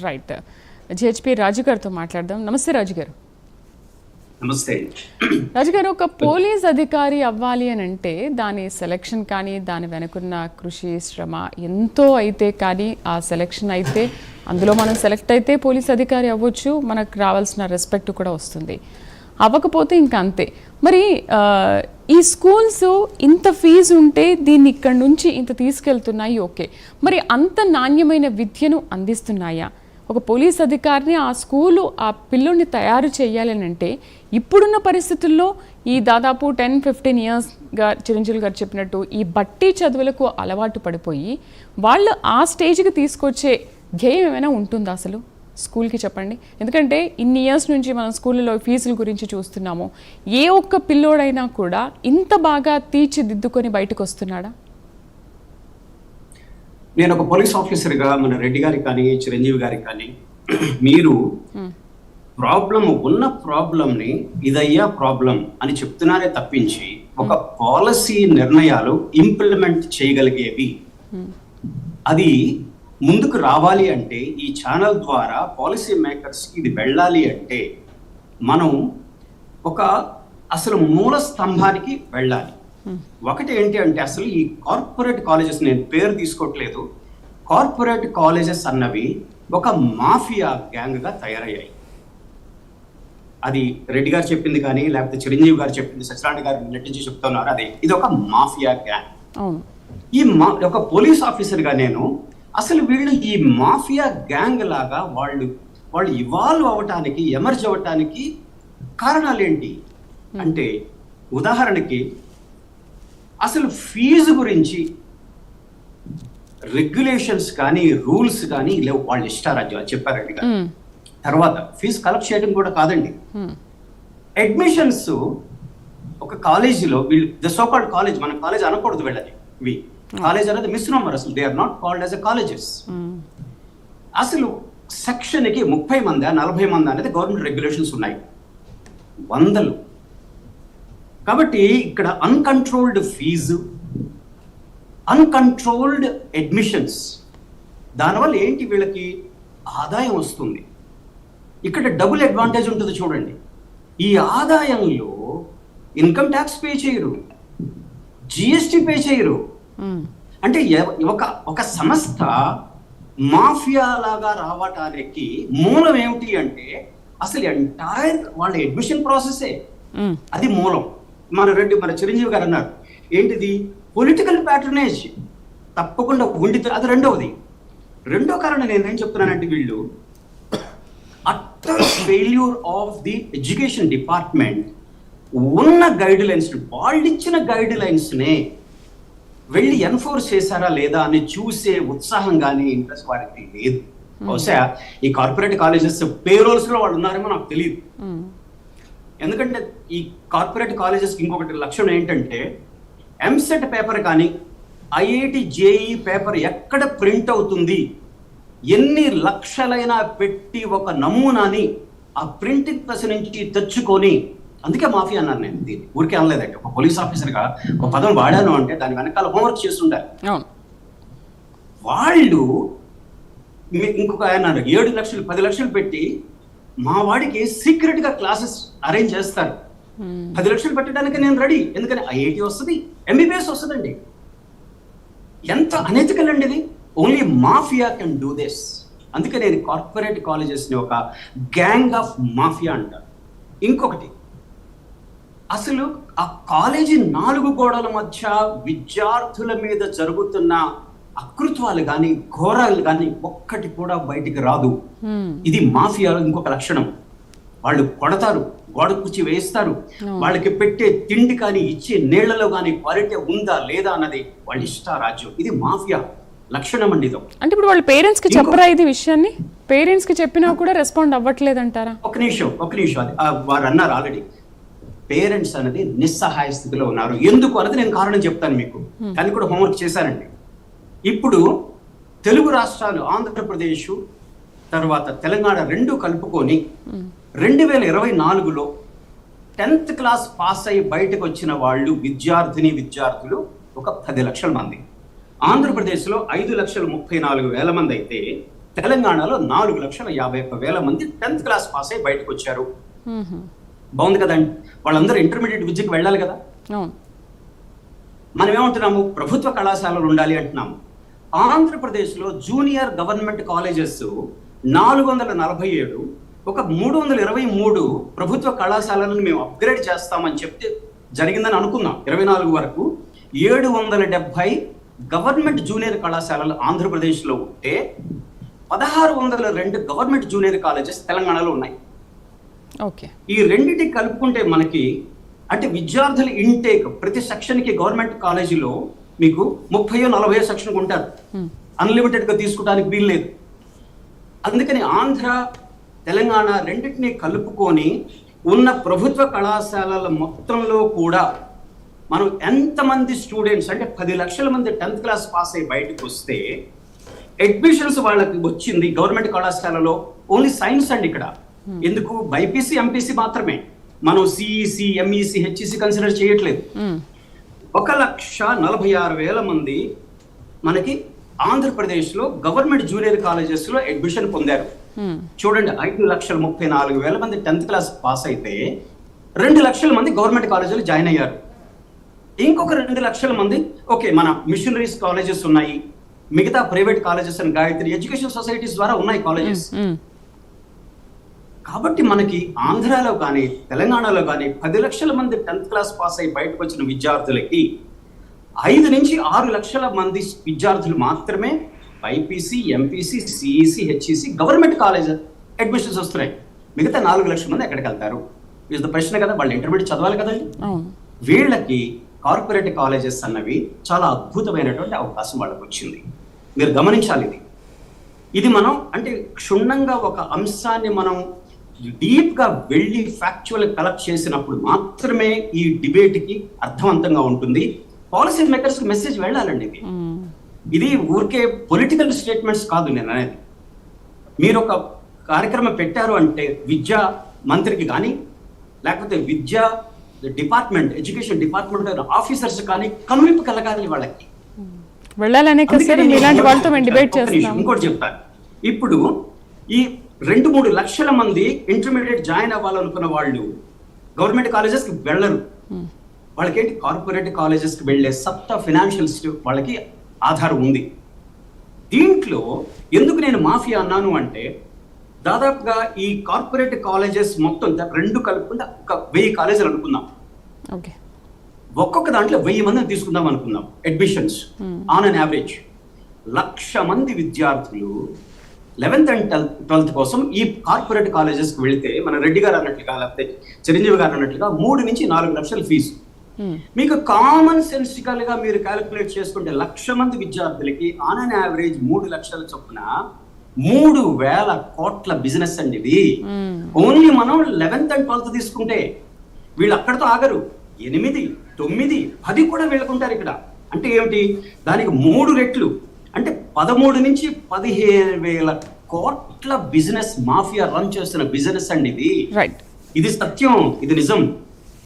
Right. జిహెచ్పి రాజు గారితో మాట్లాడదాం. నమస్తే రాజు గారు. నమస్తే రాజు గారు, ఒక పోలీస్ అధికారి అవ్వాలి అని అంటే దాని సెలక్షన్ కానీ దాని వెనుకున్న కృషి శ్రమ ఎంతో అయితే కానీ ఆ సెలక్షన్ అయితే అందులో మనం సెలెక్ట్ అయితే పోలీస్ అధికారి అవ్వచ్చు, మనకు రావాల్సిన రెస్పెక్ట్ కూడా వస్తుంది. అవ్వకపోతే ఇంకా అంతే. మరి ఈ స్కూల్స్ ఇంత ఫీజు ఉంటే దీన్ని ఇక్కడ నుంచి ఇంత తీసుకెళ్తున్నాయి, ఓకే. మరి అంత నాణ్యమైన విద్యను అందిస్తున్నాయా? ఒక పోలీస్ అధికారిని ఆ స్కూలు ఆ పిల్లోని తయారు చేయాలని అంటే ఇప్పుడున్న పరిస్థితుల్లో ఈ దాదాపు 10-15 ఇయర్స్గా చిరంజీవి గారు చెప్పినట్టు ఈ బట్టి చదువులకు అలవాటు పడిపోయి వాళ్ళు ఆ స్టేజ్కి తీసుకొచ్చే ధ్యేయం ఏమైనా ఉంటుందా అసలు స్కూల్కి? చెప్పండి. ఎందుకంటే ఇన్ని ఇయర్స్ నుంచి మనం స్కూళ్ళలో ఫీజుల గురించి చూస్తున్నాము. ఏ ఒక్క పిల్లోడైనా కూడా ఇంత బాగా తీర్చిదిద్దుకొని బయటకు వస్తున్నాడా? నేను ఒక పోలీస్ ఆఫీసర్గా మన రెడ్డి గారికి కానీ చిరంజీవి గారికి కానీ మీరు ఉన్న ప్రాబ్లంని ఇదయ్యా ప్రాబ్లం అని చెప్తున్నారే తప్పించి ఒక పాలసీ నిర్ణయాలు ఇంప్లిమెంట్ చేయగలిగేవి అది ముందుకు రావాలి అంటే ఈ ఛానల్ ద్వారా పాలసీ మేకర్స్కి ఇది వెళ్ళాలి అంటే మనం ఒక అసలు మూల స్తంభానికి వెళ్ళాలి. ఒకటి ఏంటి అంటే అసలు ఈ కార్పొరేట్ కాలేజెస్, నేను పేరు తీసుకోవట్లేదు, కార్పొరేట్ కాలేజెస్ అన్నవి ఒక మాఫియా గ్యాంగ్గా తయారయ్యాయి. అది రెడ్డి గారు చెప్పింది కానీ లేకపోతే చిరంజీవి గారు చెప్పింది, సత్యనారాయణ గారు నెట్టించి చెప్తున్నారు, అదే ఇది ఒక మాఫియా గ్యాంగ్. ఈ ఒక పోలీస్ ఆఫీసర్గా నేను అసలు వీళ్ళు ఈ మాఫియా గ్యాంగ్ లాగా వాళ్ళు ఇవాల్వ్ అవ్వటానికి, ఎమర్జ్ అవ్వటానికి కారణాలు ఏంటి అంటే, ఉదాహరణకి అసలు ఫీజు గురించి రెగ్యులేషన్స్ కానీ రూల్స్ కానీ లేవు, వాళ్ళు ఇష్టారాజ్యం చెప్పారండి. తర్వాత ఫీజు కలెక్ట్ చేయడం కూడా కాదండి, అడ్మిషన్స్ ఒక కాలేజీలో వీళ్ళు ద సో కాల్డ్ కాలేజ్, మన కాలేజ్ అనకూడదు వెళ్ళని, ఇవి కాలేజ్ అనేది మిస్నోమర్, అసలు they are not called as a colleges. అసలు సెక్షన్కి 30 మంది 40 మంది అనేది గవర్నమెంట్ రెగ్యులేషన్స్ ఉన్నాయి, వందలు. కాబట్టి ఇక్కడ అన్కంట్రోల్డ్ ఫీజు, అన్కంట్రోల్డ్ అడ్మిషన్స్, దానివల్ల ఏంటి వీళ్ళకి ఆదాయం వస్తుంది. ఇక్కడ డబుల్ అడ్వాంటేజ్ ఉంటుంది చూడండి. ఈ ఆదాయంలో ఇన్కమ్ ట్యాక్స్ పే చేయరు, జిఎస్టి పే చేయరు. అంటే ఒక సంస్థ మాఫియా లాగా రావటానికి మూలం ఏమిటి అంటే అసలు ఎంటైర్ వాళ్ళ అడ్మిషన్ ప్రాసెసే, అది మూలం. మన చిరంజీవి గారు అన్నారు ఏంటిది, పొలిటికల్ ప్యాట్రనేజ్ తప్పకుండా ఉండితే అది రెండో కారణం. నేనేం చెప్తున్నానంటే వీళ్ళు utter failure of the education department ఉన్న గైడ్ లైన్స్, వాళ్ళు ఇచ్చిన గైడ్ లైన్స్నే వెళ్ళి ఎన్ఫోర్స్ చేశారా లేదా అని చూసే ఉత్సాహం కానీ ఇంట్రెస్ట్ వారికి లేదు. బహుశా ఈ కార్పొరేట్ కాలేజెస్ పేరోల్స్ లో వాళ్ళు ఉన్నారేమో నాకు తెలియదు. ఎందుకంటే ఈ కార్పొరేట్ కాలేజెస్కి ఇంకొకటి లక్షణం ఏంటంటే ఎంసెట్ పేపర్ కానీ ఐఐటి జేఈ పేపర్ ఎక్కడ ప్రింట్ అవుతుంది, ఎన్ని లక్షలైనా పెట్టి ఒక నమూనాని ఆ ప్రింటింగ్ ప్రెస్ నుంచి తెచ్చుకొని, అందుకే మాఫియా అన్నారు. నేను దీన్ని ఊరికే అనలేదంటే, ఒక పోలీస్ ఆఫీసర్గా ఒక పదం వాడాను అంటే దాని వెనకాల హోంవర్క్ చేస్తుంటారు వాళ్ళు. ఇంకొక ఆయన 7 లక్షలు 10 లక్షలు పెట్టి మా వాడికి సీక్రెట్ గా క్లాసెస్ అరేంజ్ చేస్తారు. 10 లక్షలు పెట్టడానికి నేను రెడీ, ఎందుకని ఐఐటి వస్తుంది, ఎంబీబీఎస్ వస్తుందండి. ఎంత అనెతికల్ అండి ఇది. Only mafia can do this. అందుకే నేను కార్పొరేట్ కాలేజెస్ని ఒక గ్యాంగ్ ఆఫ్ మాఫియా అంటారు. ఇంకొకటి, అసలు ఆ కాలేజీ 4 గోడల మధ్య విద్యార్థుల మీద జరుగుతున్న అకృత్వాలు కానీ ఘోరాలు కానీ ఒక్కటి కూడా బయటికి రాదు. ఇది మాఫియాలో ఇంకొక లక్షణం. వాళ్ళు కొడతారు, గోడ కుర్చీ వేస్తారు, వాళ్ళకి పెట్టే తిండి కానీ ఇచ్చే నీళ్లలో కానీ క్వాలిటీ ఉందా లేదా అన్నది వాళ్ళ ఇష్టారాజ్యం. ఇది మాఫియా లక్షణం అండి. ఇది అంటే ఇప్పుడు వాళ్ళ పేరెంట్స్ కి చెప్పరా ఇది విషయాన్ని? పేరెంట్స్ కి చెప్పినా కూడా రెస్పాండ్ అవ్వట్లేదు అంటారా? ఒక నిమిషం వారు అన్నారు ఆల్రెడీ, పేరెంట్స్ అనేది నిస్సహాయ స్థితిలో ఉన్నారు. ఎందుకు అన్నది నేను కారణం చెప్తాను మీకు, కానీ కూడా హోంవర్క్ చేశానండి. ఇప్పుడు తెలుగు రాష్ట్రాలు ఆంధ్రప్రదేశ్ తర్వాత తెలంగాణ 2 కలుపుకొని 2024లో 10th క్లాస్ పాస్ అయ్యి బయటకు వచ్చిన వాళ్ళు విద్యార్థులు ఒక 10 లక్షల మంది. ఆంధ్రప్రదేశ్లో 5,34,000 మంది అయితే తెలంగాణలో 4,51,000 మంది 10th క్లాస్ పాస్ అయి బయటకు వచ్చారు. మ్మ్. బాగుంది కదండి. వాళ్ళందరూ ఇంటర్మీడియట్ విద్యకు వెళ్ళాలి కదా. అవును. మనం ఏమంటున్నాము, ప్రభుత్వ కళాశాలలు ఉండాలి అంటున్నాము. ఆంధ్రప్రదేశ్లో జూనియర్ గవర్నమెంట్ కాలేజెస్ 447, ఒక 323 ప్రభుత్వ కళాశాలను మేము అప్గ్రేడ్ చేస్తామని చెప్తే జరిగిందని అనుకుందాం. 24 వరకు 770 గవర్నమెంట్ జూనియర్ కళాశాలలు ఆంధ్రప్రదేశ్లో ఉంటే 1602 గవర్నమెంట్ జూనియర్ కాలేజెస్ తెలంగాణలో ఉన్నాయి. ఓకే. ఈ రెండింటికి కలుపుకుంటే మనకి అంటే విద్యార్థుల ఇంటేక్ ప్రతి సెక్షన్కి గవర్నమెంట్ కాలేజీలో మీకు 30-40 సెక్షన్ ఉంటారు. అన్లిమిటెడ్ గా తీసుకోవడానికి వీలు లేదు. అందుకని ఆంధ్ర తెలంగాణ రెండింటిని కలుపుకొని ఉన్న ప్రభుత్వ కళాశాలల మొత్తంలో కూడా మనం ఎంతమంది స్టూడెంట్స్ అంటే 10 లక్షల మంది 10th క్లాస్ పాస్ అయ్యి బయటకు వస్తే అడ్మిషన్స్ వాళ్ళకి వచ్చింది గవర్నమెంట్ కళాశాలలో ఓన్లీ సైన్స్ అండి. ఇక్కడ ఎందుకు బైపీసీ ఎంపీసీ మాత్రమే, మనం సిఈసి ఎంఈసి హెచ్ఈసి కన్సిడర్ చేయట్లేదు. 1,46,000 మంది మనకి ఆంధ్రప్రదేశ్లో గవర్నమెంట్ జూనియర్ కాలేజెస్ లో అడ్మిషన్ పొందారు. చూడండి, 5,34,000 మంది 10th క్లాస్ పాస్ అయితే 2 లక్షల మంది గవర్నమెంట్ కాలేజీలో జాయిన్ అయ్యారు. ఇంకొక 2 లక్షల మంది ఓకే మన మిషనరీస్ కాలేజెస్ ఉన్నాయి, మిగతా private colleges and Gayatri education societies ద్వారా ఉన్నాయి కాలేజెస్. కాబట్టి మనకి ఆంధ్రాలో కానీ తెలంగాణలో కానీ 10 లక్షల మంది 10th క్లాస్ పాస్ అయి బయటకు వచ్చిన విద్యార్థులకి 5 నుంచి 6 లక్షల మంది విద్యార్థులు మాత్రమే BiPC MPC CEC HEC government college admissions వస్తున్నాయి. మిగతా 4 లక్షల మంది ఎక్కడికి వెళ్తారు ఇస్ ద ప్రశ్న కదా. వాళ్ళు ఇంటర్మీడియట్ చదవాలి కదండి. వీళ్ళకి కార్పొరేట్ కాలేజెస్ అన్నవి చాలా అద్భుతమైనటువంటి అవకాశం వాళ్ళకి వచ్చింది. మీరు గమనించాలి ఇది మనం అంటే క్షుణ్ణంగా ఒక అంశాన్ని మనం డీప్ గా వెళ్ళి ఫ్యాక్చువల్ కలెక్ట్ చేసినప్పుడు మాత్రమే ఈ డిబేట్ కి అర్థవంతంగా ఉంటుంది. పాలసీ మేకర్స్ కి మెసేజ్ వెళ్ళాలండి. ఇది ఊరికే పొలిటికల్ స్టేట్మెంట్స్ కాదు నేను అనేది. మీరు ఒక కార్యక్రమం పెట్టారు అంటే విద్యా మంత్రికి కానీ లేకపోతే విద్యా డిపార్ట్మెంట్ ఎడ్యుకేషన్ డిపార్ట్మెంట్ ఆఫీసర్స్ కానీ కనువిప్పు కలగాలి వాళ్ళకి వెళ్ళాలనే. ఇంకోటి చెప్తాను, ఇప్పుడు ఈ 2-3 లక్షల మంది ఇంటర్మీడియట్ జాయిన్ అవ్వాలనుకున్న వాళ్ళు గవర్నమెంట్ కాలేజెస్ కి వెళ్ళరు. వాళ్ళకేంటి కార్పొరేట్ కాలేజెస్ కి వెళ్ళే సత్తా ఫైనాన్షియల్ వాళ్ళకి ఆధారం ఉంది. దీంట్లో ఎందుకు నేను మాఫియా అన్నాను అంటే దాదాపుగా ఈ కార్పొరేట్ కాలేజెస్ మొత్తం 2 కలుపుకుంటే ఒక 1000 కాలేజీలు అనుకుందాం. ఒక్కొక్క దాంట్లో 1000 మందిని తీసుకుందాం అనుకుందాం అడ్మిషన్స్ ఆన్ అన్ యావరేజ్. 1,00,000 మంది విద్యార్థులు 11th and 12th కోసం ఈ కార్పొరేట్ కాలేజెస్ కి వెళితే మన రెడ్డి గారు అన్నట్లుగా లేకపోతే చిరంజీవి గారు అన్నట్లుగా 3 నుంచి 4 లక్షల ఫీజు. మీకు కామన్ సెన్సికల్ గా మీరు క్యాలిక్యులేట్ చేసుకుంటే 1,00,000 మంది విద్యార్థులకి ఆన్ అన్ యావరేజ్ 3 లక్షల చొప్పున 3,000 కోట్ల బిజినెస్ అండి ఇది. ఓన్లీ మనం 11th and 12th తీసుకుంటే వీళ్ళు అక్కడితో ఆగరు. 8, 9, 10 కూడా వెళ్ళుకుంటారు ఇక్కడ. అంటే ఏమిటి, దానికి 3 రెట్లు అంటే 13 నుంచి 15,000 కోట్ల బిజినెస్ మాఫియా రన్ చేస్తున్న బిజినెస్ అండి ఇది. ఇది సత్యం, ఇది నిజం.